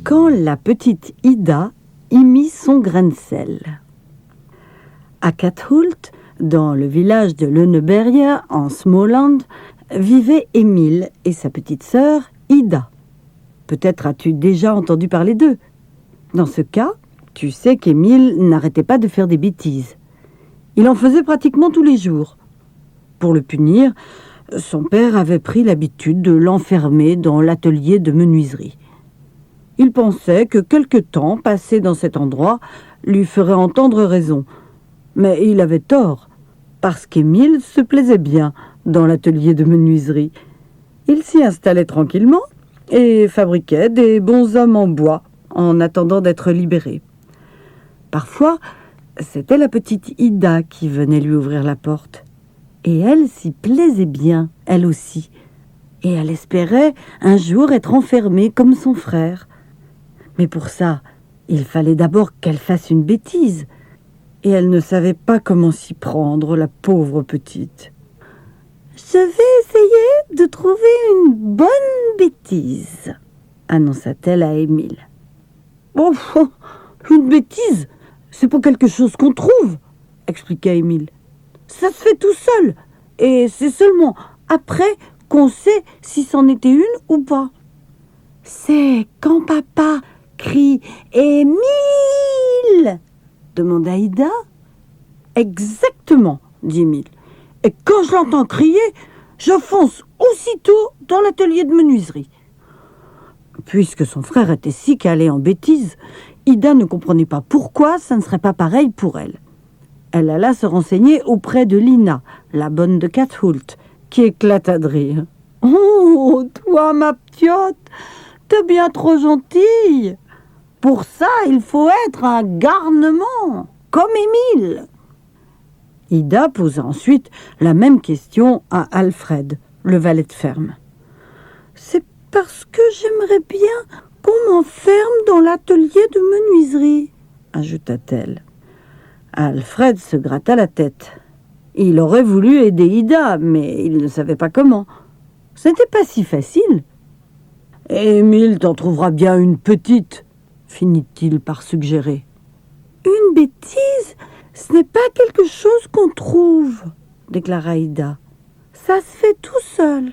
quand la petite Ida y mit son grain de sel. À Kathult, dans le village de Lönneberga, en Småland, vivaient Emil et sa petite sœur Ida. Peut-être as-tu déjà entendu parler d'eux. Dans ce cas, tu sais qu'Emil n'arrêtait pas de faire des bêtises. Il en faisait pratiquement tous les jours. Pour le punir, son père avait pris l'habitude de l'enfermer dans l'atelier de menuiserie. Il pensait que quelque temps passé dans cet endroit lui ferait entendre raison. Mais il avait tort, parce qu'Émile se plaisait bien dans l'atelier de menuiserie. Il s'y installait tranquillement et fabriquait des bonshommes en bois en attendant d'être libéré. Parfois, c'était la petite Ida qui venait lui ouvrir la porte. Et elle s'y plaisait bien, elle aussi. Et elle espérait un jour être enfermée comme son frère. Mais pour ça, il fallait d'abord qu'elle fasse une bêtise. Et elle ne savait pas comment s'y prendre, la pauvre petite. « Je vais essayer de trouver une bonne bêtise, » annonça-t-elle à Émile. « Oh, une bêtise, c'est pas quelque chose qu'on trouve, » expliqua Émile. « Ça se fait tout seul, et c'est seulement après qu'on sait si c'en était une ou pas. » « C'est quand papa crie « Émile !» demanda Ida. « Exactement, » dit Émile. « Et quand je l'entends crier, je fonce aussitôt dans l'atelier de menuiserie. » Puisque son frère était si calé en bêtises, Ida ne comprenait pas pourquoi ça ne serait pas pareil pour elle. Elle alla se renseigner auprès de Lina, la bonne de Kathult, qui éclata de rire. « Oh, toi, ma p'tiote, t'es bien trop gentille. Pour ça, il faut être un garnement, comme Émile. » Ida posa ensuite la même question à Alfred, le valet de ferme. « C'est parce que j'aimerais bien qu'on m'enferme dans l'atelier de menuiserie, » ajouta-t-elle. Alfred se gratta la tête. Il aurait voulu aider Ida, mais il ne savait pas comment. Ce n'était pas si facile. « Émile t'en trouvera bien une petite, » finit-il par suggérer. « Une bêtise, ce n'est pas quelque chose qu'on trouve, » déclara Ida. « Ça se fait tout seul.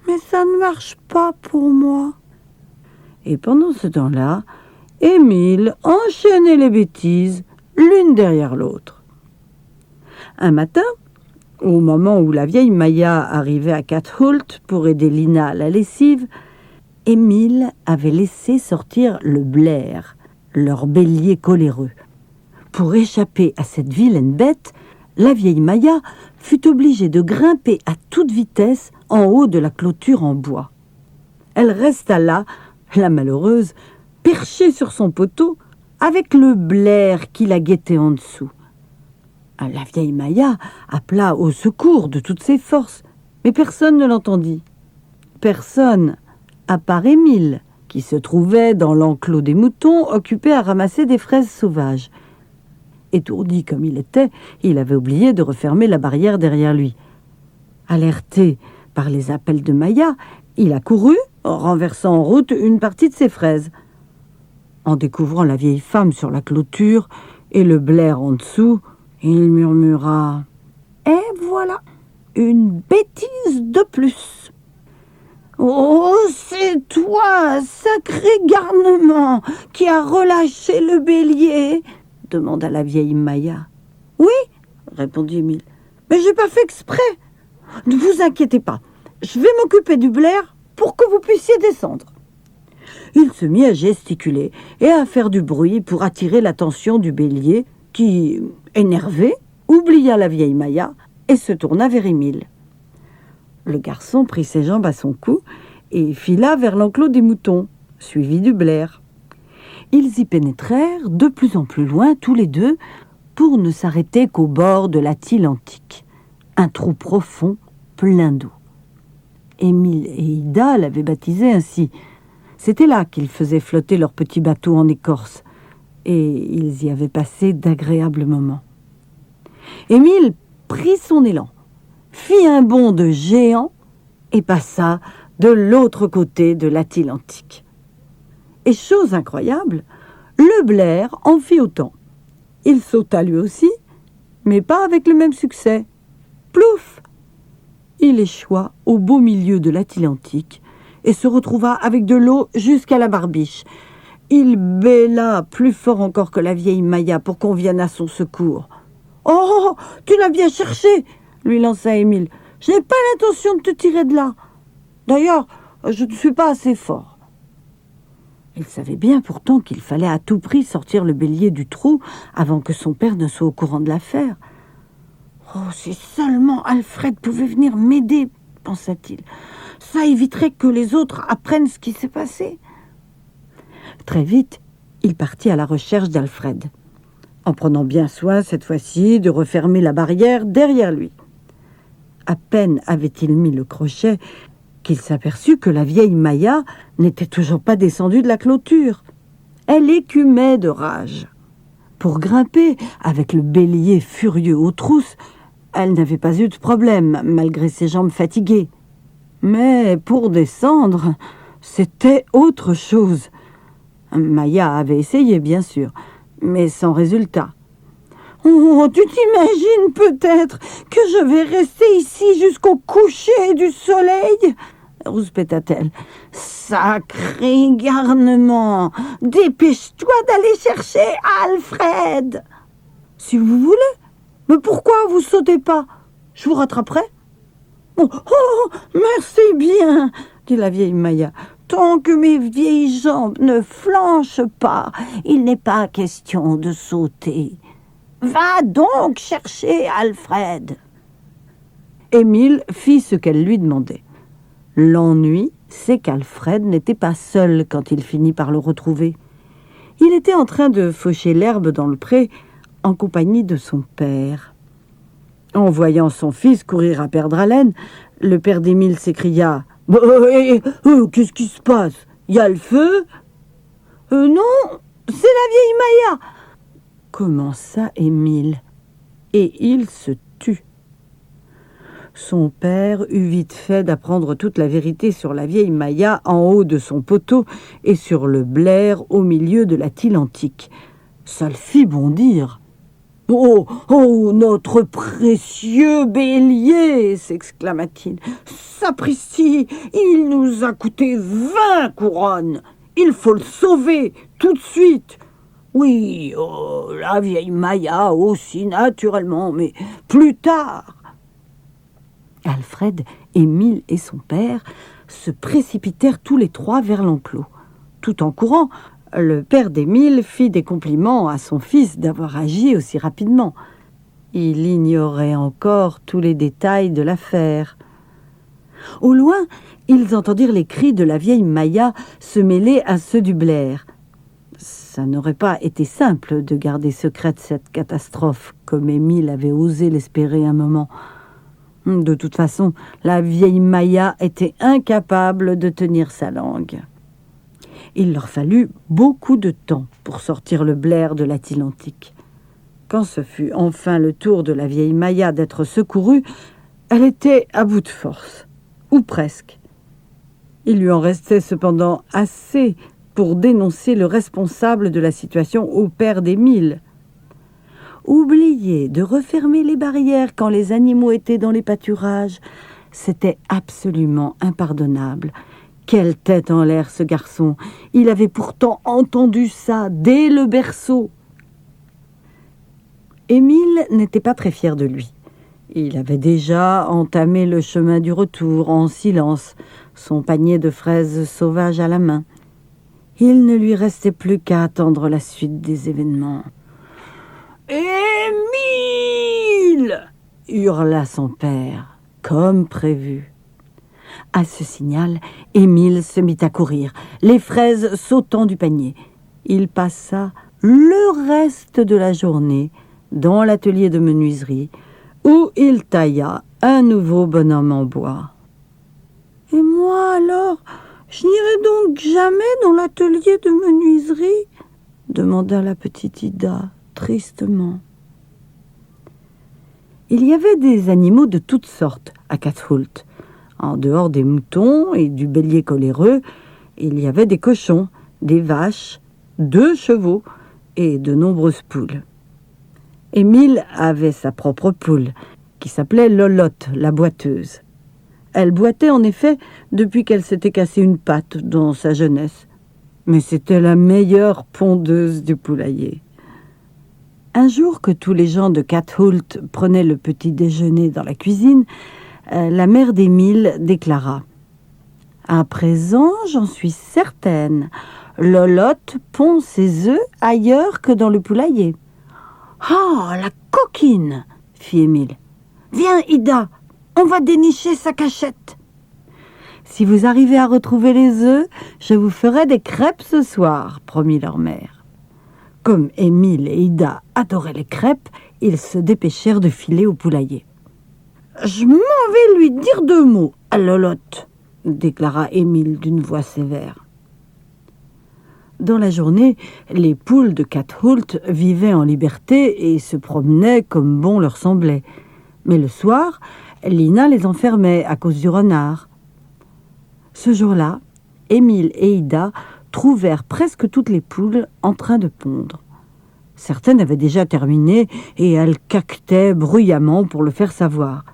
Mais ça ne marche pas pour moi. » Et pendant ce temps-là, Émile enchaînait les bêtises, l'une derrière l'autre. Un matin, au moment où la vieille Maya arrivait à Kathult pour aider Lina à la lessive, Émile avait laissé sortir le Blair, leur bélier coléreux. Pour échapper à cette vilaine bête, la vieille Maya fut obligée de grimper à toute vitesse en haut de la clôture en bois. Elle resta là, la malheureuse, perchée sur son poteau, avec le Blair qui la guettait en dessous. La vieille Maya appela au secours de toutes ses forces, mais personne ne l'entendit. Personne, à part Émile, qui se trouvait dans l'enclos des moutons, occupé à ramasser des fraises sauvages. Étourdi comme il était, il avait oublié de refermer la barrière derrière lui. Alerté par les appels de Maya, il a couru, renversant en route une partie de ses fraises. En découvrant la vieille femme sur la clôture et le Blair en dessous, il murmura « Et voilà, une bêtise de plus !»« Oh, c'est toi, sacré garnement, qui a relâché le bélier !» demanda la vieille Maya. « Oui, » répondit Émile, « mais j'ai pas fait exprès. Ne vous inquiétez pas, je vais m'occuper du Blair pour que vous puissiez descendre. » Il se mit à gesticuler et à faire du bruit pour attirer l'attention du bélier qui, énervé, oublia la vieille Maya et se tourna vers Émile. Le garçon prit ses jambes à son cou et fila vers l'enclos des moutons, suivi du Blair. Ils y pénétrèrent de plus en plus loin tous les deux pour ne s'arrêter qu'au bord de la Tille antique, un trou profond plein d'eau. Émile et Ida l'avaient baptisé ainsi. C'était là qu'ils faisaient flotter leur petit bateau en écorce, et ils y avaient passé d'agréables moments. Émile prit son élan, fit un bond de géant et passa de l'autre côté de l'Atlantique. Et chose incroyable, le Blair en fit autant. Il sauta lui aussi, mais pas avec le même succès. Plouf! Il échoua au beau milieu de l'Atlantique et se retrouva avec de l'eau jusqu'à la barbiche. Il bêla plus fort encore que la vieille Maya pour qu'on vienne à son secours. « Oh, tu l'as bien cherché !» lui lança Émile. « Je n'ai pas l'intention de te tirer de là. D'ailleurs, je ne suis pas assez fort. » Il savait bien pourtant qu'il fallait à tout prix sortir le bélier du trou avant que son père ne soit au courant de l'affaire. « Oh, si seulement Alfred pouvait venir m'aider, pensa-t-il. Ça éviterait que les autres apprennent ce qui s'est passé. » Très vite, il partit à la recherche d'Alfred, en prenant bien soin, cette fois-ci, de refermer la barrière derrière lui. À peine avait-il mis le crochet qu'il s'aperçut que la vieille Maya n'était toujours pas descendue de la clôture. Elle écumait de rage. Pour grimper, avec le bélier furieux aux trousses, elle n'avait pas eu de problème, malgré ses jambes fatiguées. Mais pour descendre, c'était autre chose. Maya avait essayé, bien sûr, mais sans résultat. « Oh, tu t'imagines peut-être que je vais rester ici jusqu'au coucher du soleil ?» rouspéta-t-elle. « Sacré garnement! Dépêche-toi d'aller chercher Alfred !»« Si vous voulez. Mais pourquoi vous sautez pas? Je vous rattraperai. »« Oh, merci bien !» dit la vieille Maya. « Tant que mes vieilles jambes ne flanchent pas, il n'est pas question de sauter. Va donc chercher Alfred. » Émile fit ce qu'elle lui demandait. L'ennui, c'est qu'Alfred n'était pas seul quand il finit par le retrouver. Il était en train de faucher l'herbe dans le pré en compagnie de son père. En voyant son fils courir à perdre haleine, le père d'Émile s'écria « Qu'est-ce qui se passe? Il y a le feu ?»« Non, c'est la vieille Maya !» commença Émile, et il se tut. Son père eut vite fait d'apprendre toute la vérité sur la vieille Maya en haut de son poteau et sur le Blair au milieu de l'Atlantique. Ça le fit bondir. « Oh, notre précieux bélier !» s'exclama-t-il. « Sapristi, il nous a coûté 20 couronnes. Il faut le sauver tout de suite. » « Oui, la vieille Maya aussi, naturellement, mais plus tard. » Alfred, Émile et son père se précipitèrent tous les trois vers l'enclos. Tout en courant, le père d'Émile fit des compliments à son fils d'avoir agi aussi rapidement. Il ignorait encore tous les détails de l'affaire. Au loin, ils entendirent les cris de la vieille Maya se mêler à ceux du Blair. Ça n'aurait pas été simple de garder secrète cette catastrophe, comme Émile avait osé l'espérer un moment. De toute façon, la vieille Maya était incapable de tenir sa langue. Il leur fallut beaucoup de temps pour sortir le Blair de l'Atlantique. Quand ce fut enfin le tour de la vieille Maya d'être secourue, elle était à bout de force, ou presque. Il lui en restait cependant assez pour dénoncer le responsable de la situation au père d'Émile. Oublier de refermer les barrières quand les animaux étaient dans les pâturages, c'était absolument impardonnable. Quelle tête en l'air, ce garçon! Il avait pourtant entendu ça dès le berceau. Émile n'était pas très fier de lui. Il avait déjà entamé le chemin du retour en silence, son panier de fraises sauvages à la main. Il ne lui restait plus qu'à attendre la suite des événements. « Émile !» hurla son père, comme prévu. À ce signal, Émile se mit à courir, les fraises sautant du panier. Il passa le reste de la journée dans l'atelier de menuiserie, où il tailla un nouveau bonhomme en bois. « Et moi alors, je n'irai donc jamais dans l'atelier de menuiserie ?» demanda la petite Ida tristement. Il y avait des animaux de toutes sortes à Kathult. En dehors des moutons et du bélier coléreux, il y avait des cochons, des vaches, 2 chevaux et de nombreuses poules. Émile avait sa propre poule, qui s'appelait Lolotte, la boiteuse. Elle boitait en effet depuis qu'elle s'était cassé une patte dans sa jeunesse. Mais c'était la meilleure pondeuse du poulailler. Un jour que tous les gens de Cathoult prenaient le petit déjeuner dans la cuisine, la mère d'Émile déclara « À présent, j'en suis certaine, Lolotte pond ses œufs ailleurs que dans le poulailler. »« Ah, la coquine !» fit Émile. « Viens, Ida, on va dénicher sa cachette. » « Si vous arrivez à retrouver les œufs, je vous ferai des crêpes ce soir, » promit leur mère. Comme Émile et Ida adoraient les crêpes, ils se dépêchèrent de filer au poulailler. « Je m'en vais lui dire 2 mots à Lolotte, » déclara Émile d'une voix sévère. Dans la journée, les poules de Cathoult vivaient en liberté et se promenaient comme bon leur semblait. Mais le soir, Lina les enfermait à cause du renard. Ce jour-là, Émile et Ida trouvèrent presque toutes les poules en train de pondre. Certaines avaient déjà terminé et elles caquetaient bruyamment pour le faire savoir.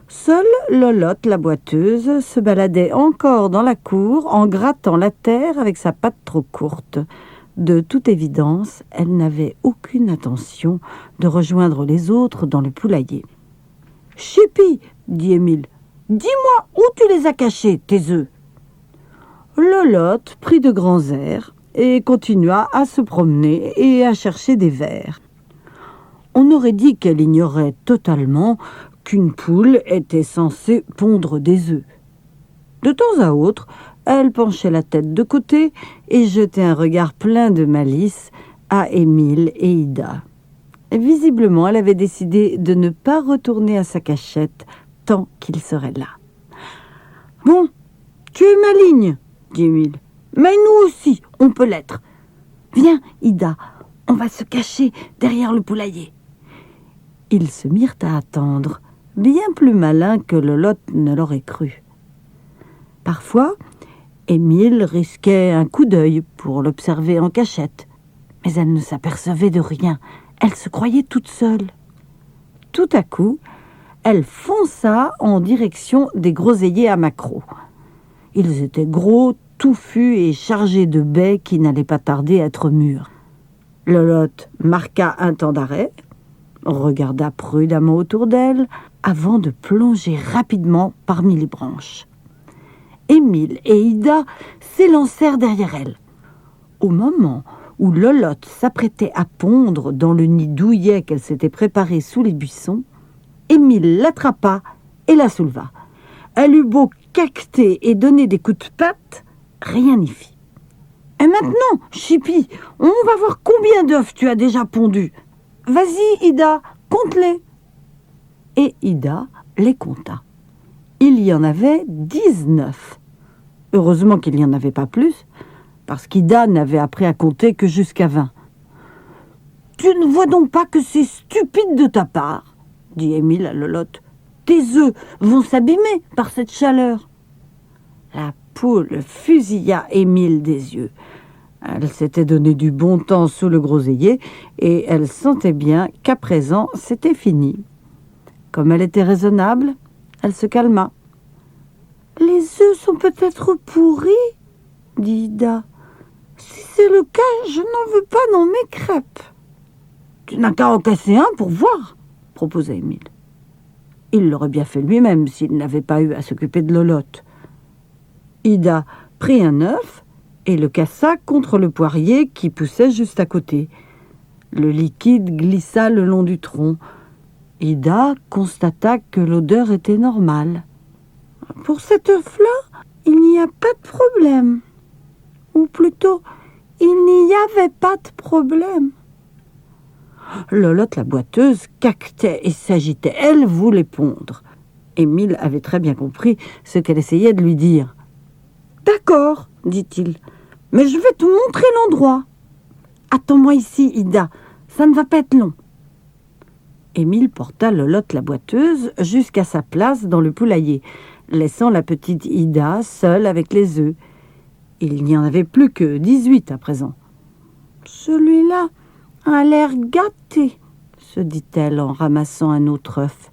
Seule Lolotte, la boiteuse, se baladait encore dans la cour en grattant la terre avec sa patte trop courte. De toute évidence, elle n'avait aucune intention de rejoindre les autres dans le poulailler. « Chipi, dit Émile, dis-moi où tu les as cachés, tes œufs. » Lolotte prit de grands airs et continua à se promener et à chercher des vers. On aurait dit qu'elle ignorait totalement qu'une poule était censée pondre des œufs. De temps à autre, elle penchait la tête de côté et jetait un regard plein de malice à Émile et Ida. Visiblement, elle avait décidé de ne pas retourner à sa cachette tant qu'il serait là. « Bon, tu es maligne, » dit Émile. « Mais nous aussi, on peut l'être. Viens, Ida, on va se cacher derrière le poulailler. » Ils se mirent à attendre, bien plus malins que Lolotte ne l'aurait cru. Parfois, Émile risquait un coup d'œil pour l'observer en cachette, mais elle ne s'apercevait de rien. Elle se croyait toute seule. Tout à coup, elle fonça en direction des groseilliers à maquereaux. Ils étaient gros, touffus et chargés de baies qui n'allaient pas tarder à être mûres. Lolotte marqua un temps d'arrêt, regarda prudemment autour d'elle, avant de plonger rapidement parmi les branches. Émile et Ida s'élancèrent derrière elle. Au moment où Lolotte s'apprêtait à pondre dans le nid douillet qu'elle s'était préparé sous les buissons, Émile l'attrapa et la souleva. Elle eut beau caqueter et donner des coups de patte, rien n'y fit. « Et maintenant, Chipi, on va voir combien d'œufs tu as déjà pondus. Vas-y, Ida, compte-les. » Et Ida les compta. Il y en avait 19. Heureusement qu'il n'y en avait pas plus, parce qu'Ida n'avait appris à compter que jusqu'à 20. « Tu ne vois donc pas que c'est stupide de ta part, » dit Émile à Lolotte. « Tes œufs vont s'abîmer par cette chaleur. » La poule fusilla Émile des yeux. Elle s'était donné du bon temps sous le groseillier et elle sentait bien qu'à présent c'était fini. Comme elle était raisonnable, elle se calma. « Les œufs sont peut-être pourris, » dit Ida. « Si c'est le cas, je n'en veux pas dans mes crêpes. »« Tu n'as qu'à en casser un pour voir, » proposa Émile. Il l'aurait bien fait lui-même s'il n'avait pas eu à s'occuper de Lolotte. Ida prit un œuf et le cassa contre le poirier qui poussait juste à côté. Le liquide glissa le long du tronc. Ida constata que l'odeur était normale. « Pour cet œuf-là, il n'y a pas de problème. Ou plutôt, il n'y avait pas de problème. » Lolotte, la boiteuse, caquetait et s'agitait. Elle voulait pondre. Émile avait très bien compris ce qu'elle essayait de lui dire. « D'accord, dit-il, mais je vais te montrer l'endroit. Attends-moi ici, Ida, ça ne va pas être long. » Émile porta Lolotte, la boiteuse, jusqu'à sa place dans le poulailler, laissant la petite Ida seule avec les œufs. Il n'y en avait plus que 18 à présent. « Celui-là a l'air gâté », se dit-elle en ramassant un autre œuf.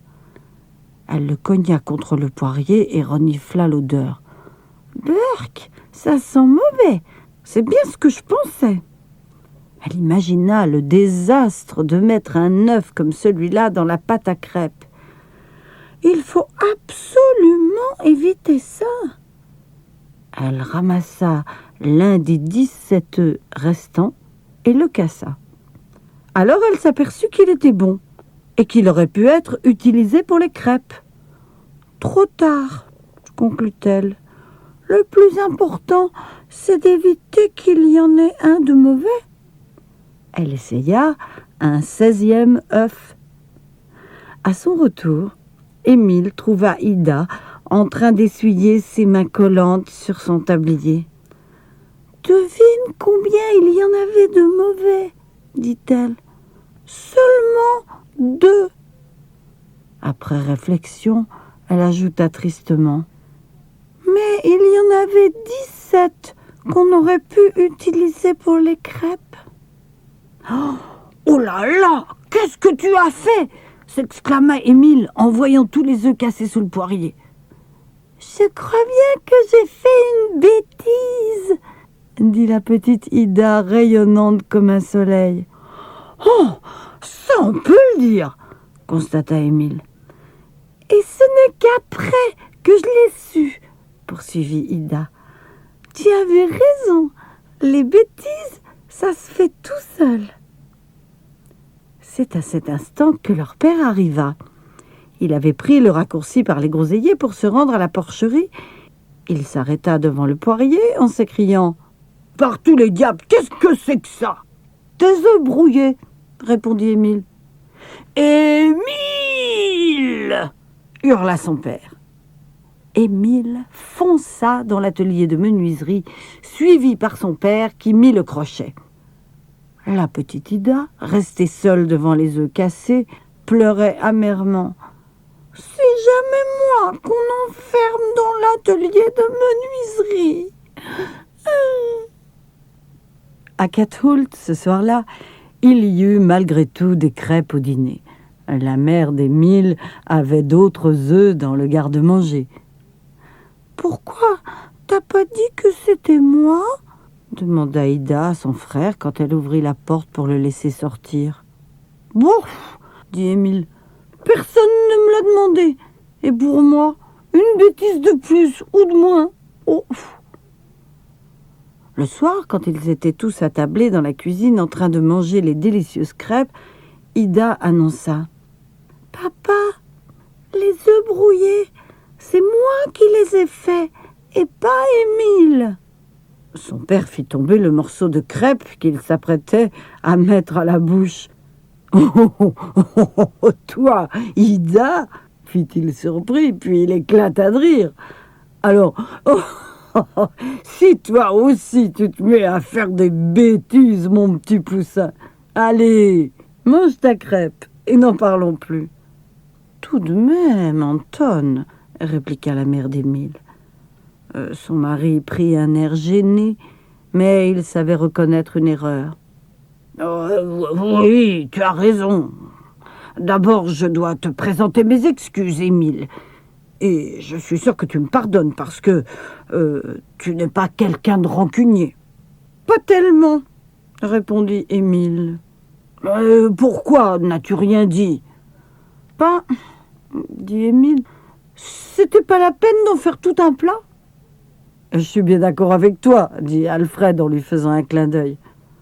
Elle le cogna contre le poirier et renifla l'odeur. « Berk, ça sent mauvais, c'est bien ce que je pensais. » Elle imagina le désastre de mettre un œuf comme celui-là dans la pâte à crêpes. « Il faut absolument éviter ça. » Elle ramassa l'un des 17 œufs restants et le cassa. Alors elle s'aperçut qu'il était bon et qu'il aurait pu être utilisé pour les crêpes. « Trop tard, » conclut-elle. « Le plus important, c'est d'éviter qu'il y en ait un de mauvais. » Elle essaya un 16e œuf. À son retour, Émile trouva Ida en train d'essuyer ses mains collantes sur son tablier. « Devine combien il y en avait de mauvais, » dit-elle. « Seulement 2. » Après réflexion, elle ajouta tristement. « Mais il y en avait 17 qu'on aurait pu utiliser pour les crêpes. » « Oh là là, qu'est-ce que tu as fait ?» s'exclama Émile en voyant tous les œufs cassés sous le poirier. « Je crois bien que j'ai fait une bêtise, » dit la petite Ida rayonnante comme un soleil. « Oh, ça on peut le dire, » constata Émile. « Et ce n'est qu'après que je l'ai su, » poursuivit Ida. « Tu avais raison, les bêtises, ça se fait tout seul. » C'est à cet instant que leur père arriva. Il avait pris le raccourci par les groseilliers pour se rendre à la porcherie. Il s'arrêta devant le poirier en s'écriant « Par tous les diables, qu'est-ce que c'est que ça ?»« Des œufs brouillés, » répondit Émile. « Émile !» hurla son père. Émile fonça dans l'atelier de menuiserie, suivi par son père qui mit le crochet. La petite Ida, restée seule devant les œufs cassés, pleurait amèrement. « C'est jamais moi qu'on enferme dans l'atelier de menuiserie. » À Kathult, ce soir-là, il y eut malgré tout des crêpes au dîner. La mère d'Émile avait d'autres œufs dans le garde-manger. « Pourquoi t'as pas dit que c'était moi ?» demanda Ida à son frère quand elle ouvrit la porte pour le laisser sortir. « Bouf !» dit Émile. « Personne ne me l'a demandé. Et pour moi, une bêtise de plus ou de moins. Oh. » Le soir, quand ils étaient tous attablés dans la cuisine en train de manger les délicieuses crêpes, Ida annonça « Papa, les œufs brouillés, c'est moi qui les ai faits et pas Émile. » Son père fit tomber le morceau de crêpe qu'il s'apprêtait à mettre à la bouche. « Oh, toi, Ida !» fit-il surpris, puis il éclata de rire. « Alors, si toi aussi tu te mets à faire des bêtises, mon petit poussin, allez, mange ta crêpe et n'en parlons plus. »« Tout de même, Anton, » répliqua la mère d'Émile. Son mari prit un air gêné, mais il savait reconnaître une erreur. « Oui, tu as raison. D'abord, je dois te présenter mes excuses, Émile. Et je suis sûr que tu me pardonnes parce que tu n'es pas quelqu'un de rancunier. »« Pas tellement, » répondit Émile. « Pourquoi n'as-tu rien dit ?»« Pas, » dit Émile. « C'était pas la peine d'en faire tout un plat. » « Je suis bien d'accord avec toi, » dit Alfred en lui faisant un clin d'œil.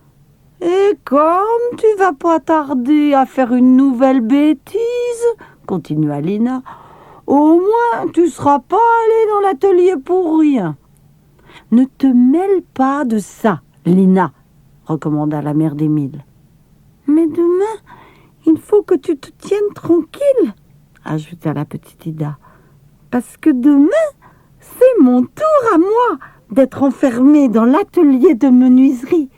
« Et comme tu vas pas tarder à faire une nouvelle bêtise, » continua Lina, « au moins tu seras pas allé dans l'atelier pour rien. »« Ne te mêle pas de ça, Lina, » recommanda la mère d'Émile. « Mais demain, il faut que tu te tiennes tranquille, » ajouta la petite Ida, « parce que demain, c'est mon tour à moi d'être enfermée dans l'atelier de menuiserie.